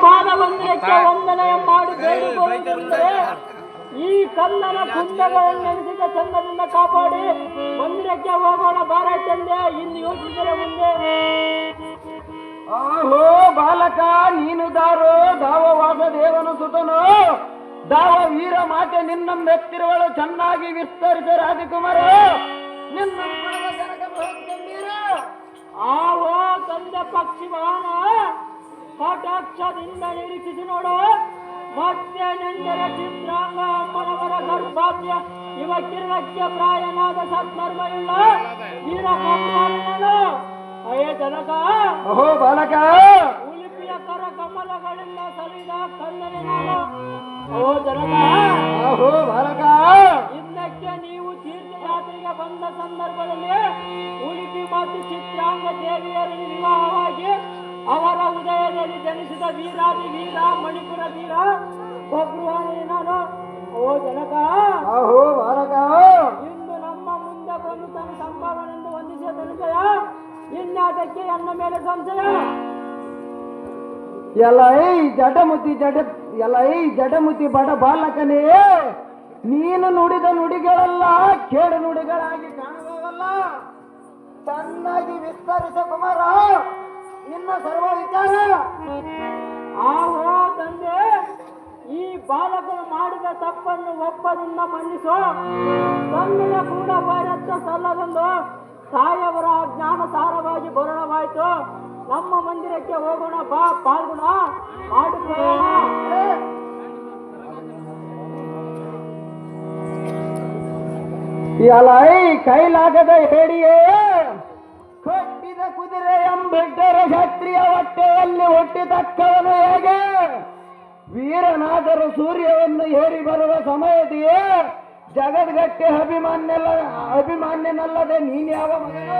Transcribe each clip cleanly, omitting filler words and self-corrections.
ಪಾದವಂದನಕ್ಕೆ ವಂದನೆ ಮಾಡಿ ಬೇಡಿಕೊಳ್ಳುವುದೆಂದರೆ ಈ ಕಲ್ಲನ ಕುಂಡಗಳನ್ನು ನೆನೆಸಿದ ಚಂದದಿಂದ ಕಾಪಾಡಿ ಮಂದಿರಕ್ಕೆ ಹೋಗೋಣ ಬಾರ ತಂದೆ. ಇನ್ನು ಯೋಚಿಸಿದರೆ ಮುಂದೆ. ಆಹೋ ಬಾಲಕ, ನೀನು ದಾವವಾಸ ದೇವನು ಸುತನು, ದಾವ ವೀರ ಮಾತೆ ನಿನ್ನ ಮೆತ್ತಿರುವಳು ಚೆನ್ನಾಗಿ ವಿಸ್ತರಿಸ ರಾಜಕುಮಾರ. ನಿನ್ನ ಆಹೋ ತಂದೆ ಪಕ್ಷಿ ಬಾಣ ಕಟಾಕ್ಷದಿಂದ ನಿರೀಕ್ಷಿಸಿ ನೋಡು. ಮತ್ತೇನೆಂದರೆ ಚಿತ್ರಾಂಗ ಅಮ್ಮನವರ ಗರ್ಭಾಪ್ಯ ಇವ ಕಿರಣಕ್ಕೆ ಪ್ರಾಯನಾದ ಸತ್ಮರ್ಮಯುಳ್ಳ ವೀರಕಂಬನು. ಅಯ್ಯ ಜನಕ, ಅಹೋ ಬಾಲಕ, ಉಳಿಪಿಯ ಕರ ಕಮಲಗಳಿಂದ ಸಲಿದ ಕಲ್ಲನೆ ನಾನು. ಓ ಜನಕ, ಅಹೋ ಬಾಲಕ, ಇದಕ್ಕೆ ನೀವು ತೀರ್ಥಯಾತ್ರೆಗೆ ಬಂದ ಸಂದರ್ಭದಲ್ಲಿ ಉಳಿಪಿ ಮತ್ತು ಚಿತ್ರಾಂಗ ದೇವಿಯರಲ್ಲಿ ವಿವಾಹವಾಗಿ ಅವರ ಉದಯದಲ್ಲಿ ಜನಿಸಿದ ವೀರಾದಿ ವೀರ ಮಣಿಪುರ ವೀರ ಬಬ್ರುವಾಣಿ ನಾನು. ಓ ಜನಕ, ಅಹೋ ಬಾಲಕ, ಇಂದು ನಮ್ಮ ಮುಂದೆ ಬಂದು ತನ್ನ ಸಂಭಾವನೆಂದು ವಂದಿಸಿದ ಸಂಶಯ ಇನ್ಯಾದಕ್ಕೆ ನನ್ನ ಮೇಲೆ ಸಂಶಯ. ಜಡಮುತಿ ಬಡ ಬಾಲಕನೇ, ನೀನು ನುಡಿದ ನುಡಿಗಳೆಲ್ಲ ಕೇಡು ನುಡಿಗಳಾಗಿ ಕಾಣುವವಲ್ಲ. ಚೆನ್ನಾಗಿ ವಿಸ್ತರಿಸ ಕುಮಾರ ನಿನ್ನ ಸರ್ವ ವಿಚಾರ. ಆಹೋ ತಂದೆ, ಈ ಬಾಲಕನು ಮಾಡಿದ ತಪ್ಪನ್ನು ಒಪ್ಪದಿಂದ ಮನ್ನಿಸು. ಕಣ್ಣಿನ ಕೂಡ ವೈರತ್ವ ಸಲ್ಲದೆಂದು ತಾಯಿಯವರ ಜ್ಞಾನ ಸಾರವಾಗಿ ಬರೋಣವಾಯಿತು. ನಮ್ಮ ಮಂದಿರಕ್ಕೆ ಹೋಗೋಣ ಬಾ, ಪಾಲ್ಗುಣ ಮಾಡಿಕೊಳ್ಳೋಣ. ಕೈಲಾಗದ ಹೇಳಿಯೇ ಕೊಟ್ಟಿದ ಕುದುರೆ ಎಂಬಿಟ್ಟರೆ ಕ್ಷತ್ರಿಯ ಹೊಟ್ಟೆಯಲ್ಲಿ ಹುಟ್ಟಿತಕ್ಕವನು ಹೇಗೆ? ವೀರನಾದರೂ ಸೂರ್ಯವನ್ನು ಏರಿ ಬರುವ ಸಮಯದೆಯೇ ಜಗದ್ಗಟ್ಟೆ ಅಭಿಮಾನ್ಯನಲ್ಲದೆ ನೀನ್ಯಾವ ಮಗನು?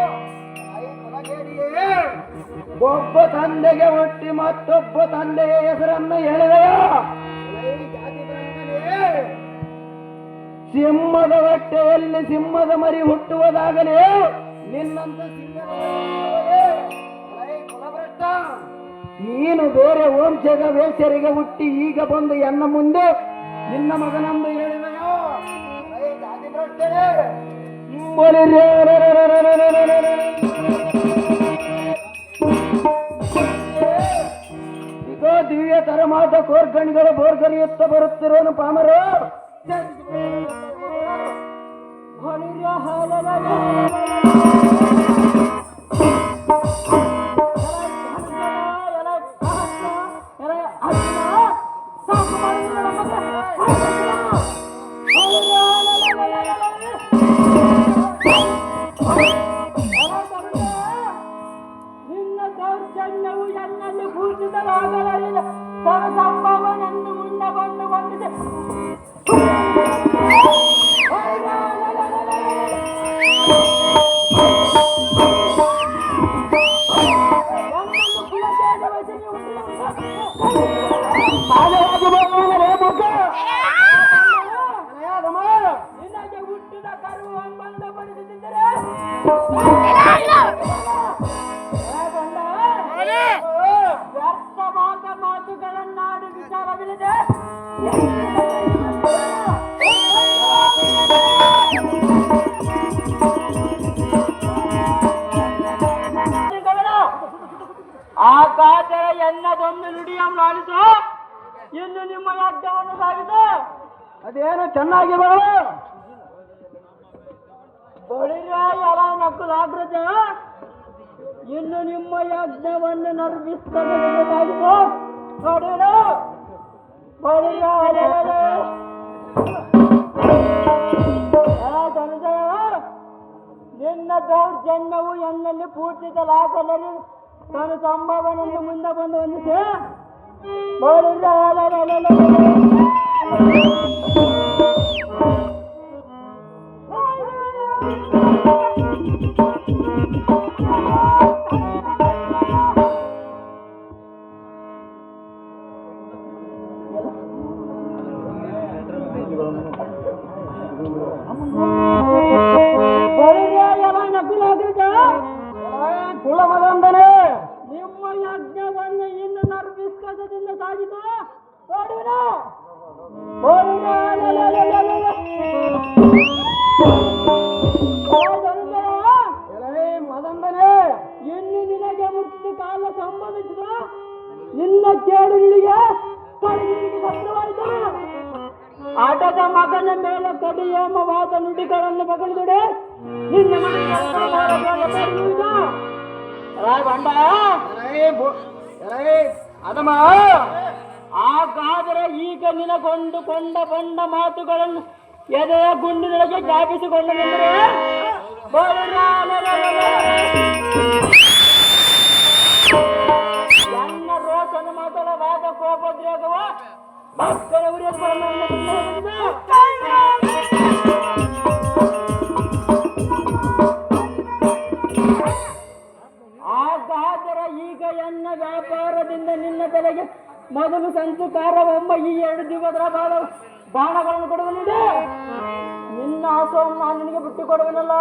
ಒಬ್ಬ ತಂದೆಗೆ ಹುಟ್ಟಿ ಮತ್ತೊಬ್ಬ ತಂದೆಯ ಹೆಸರನ್ನು ಹೇಳಿದೆಯ? ಸಿಂಹದ ಹೊಟ್ಟೆಯಲ್ಲಿ ಸಿಂಹದ ಮರಿ ಹುಟ್ಟುವುದಾಗಲೇ ನಿನ್ನಂತ ನೀನು ಬೇರೆ ವಂಶದ ವೇಶ್ಯರಿಗೆ ಹುಟ್ಟಿ ಈಗ ಬಂದು ಎನ್ನ ಮುಂದೆ ನಿನ್ನ ಮಗನಂದು ಹೇಳಿದೆಯೋ? ಈಗ ದಿವ್ಯ ತರಮಾದ ಕೋರ್ಗಣಿಗಳು ಬೋರ್ಗರಿಯುತ್ತ ಬರುತ್ತಿರೋನು ಪಾಮರು. ನಿನ್ನ ದೌರ್ಜನ್ಯವು ಎನ್ನಲ್ಲಿ ಭೂಷಿತರಾಗಲಿಲ್ಲ. ಸಂಭವನೆಂದು ಮುಂದೆ ಬಂದು ಬಂದಿದೆ. ನಿನಗೆ ಹುಟ್ಟಿದ ಕರು ಸಂಬಂಧಪಡಿಸಿದ್ದರೆ ವ್ಯರ್ಥವಾದ ಮಾತುಗಳನ್ನಾಡಿ ವಿಚಾರವಿಲ್ಲದೆ ಆ ಕಾತರ ಎನ್ನದೊಂದು ನುಡಿಯನ್ನು ಆಲಿಸು. ಇನ್ನು ನಿಮ್ಮ ಯಜ್ಞವನ್ನು ಸಾಗಿಸು. ಅದೇನು ಚೆನ್ನಾಗಿ ಬರಲು ಬಳಿರ ಎಲ್ಲ ನಕ್ಕಲಾಗ್ರಜ. ಇನ್ನು ನಿಮ್ಮ ಯಜ್ಞವನ್ನು ನಿರ್ಮಿಸ್ತದಾಗಿಸು. ನೋಡಿರು ಬಳಿರ ನಿನ್ನ ದೌರ್ಜನ್ಯವು ಎನ್ನಲ್ಲಿ ಪೂಜಿಸಲಾಗಲರಿ ತನ್ನ ಸಂಭವನೆಂದು ಮುಂದೆ ಬಂದು ಹೊಂದಿದೆ. ಕುಲಮದಂದನೆ ನಿಮ್ಮ ಯಜ್ಞವನ್ನು ಇನ್ನು ನರ್ವಿಸ್ಕದಿಂದ ಮದಂಬನೇ, ಇನ್ನು ನಿನಗೆ ಮೃತ್ಯು ಕಾಲ ಸಂಭವಿಸಿದ ನಿನ್ನ ಕೇಳುಗಳಿಗೆ ಕಡಿಮೆಗೆ ಸತ್ಯವಾಯಿತು. ಆಟದ ಮಗನ ಮೇಲೆ ಕಡಿಯೋಮವಾದ ನುಡಿಗಳನ್ನು ಮಗಳಿದುಡೆ ನಿನ್ನ ಅದಮ್ಮ, ಹಾಗಾದರೆ ಈಗ ನಿನಗೊಂಡುಕೊಂಡ ಬಂಡ ಮಾತುಗಳನ್ನು ಎದೆಯ ಗುಂಡಿನೊಳಗೆ ಜ್ಞಾಪಿಸಿಕೊಂಡು ಬಂದರೆ ನನ್ನ ರೋಷನ ಮೊದಲವಾದ ಕೋಪೋದ್ರೇಗವ ಮಕ್ಕಳ ಹಾಗಾದರೆ ಈಗ ಎನ್ನ ವ್ಯಾಪಾರದಿಂದ ನಿನ್ನ ತಲೆಗೆ ಮೊದಲು ಸಂಚುಕಾರವೆಂಬ ಈ 2 ದಿವಸದ ಬಾಣಗಳನ್ನು ಕೊಡುವನಿದೆ. ನಿನ್ನ ಆಸವನ್ನು ನಾನು ನಿನಗೆ ಬಿಟ್ಟು ಕೊಡುವನಲ್ಲ.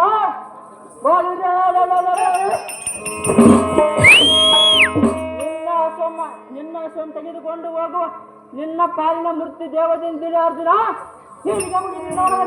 ನಿನ್ನ ಆಸವನ್ನು ತೆಗೆದುಕೊಂಡು ಹೋಗುವ ನಿನ್ನ ಪಾಲಿನ ಮೃತ್ಯು ದೇವದಿಂದ ಅರ್ಜುನ ನೋಡುವ.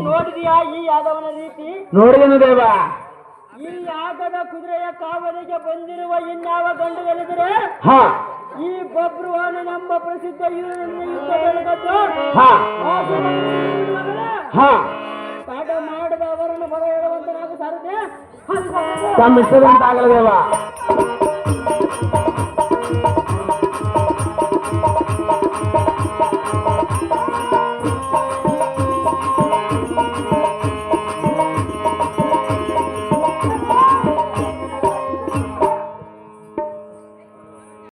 ನೋಡಿದೆಯಾ ಈ ಯಾದವನ ರೀತಿ? ನೋಡಿದನು ದೇವ. ಈ ಯಾಗದ ಕುದುರೆಯ ಕಾವಲಿಗೆ ಬಂದಿರುವ ಇನ್ಯಾವ ಗಂಡು ಎಲ್ಲಿದ್ರೆ ಈ ಬಬ್ರುವಾನೆಂಬ ಪ್ರಸಿದ್ಧ ಯುದ್ಧ ಬೆಳಗದ್ದು ತಡ ಮಾಡದ ಅವರನ್ನು ಬರ ಹೇಳುವಂತ ನಾವು ಸಾರದೆ ತಮ್ಮ ಇಷ್ಟದಂತಾಗಲ್ಲ ದೇವ.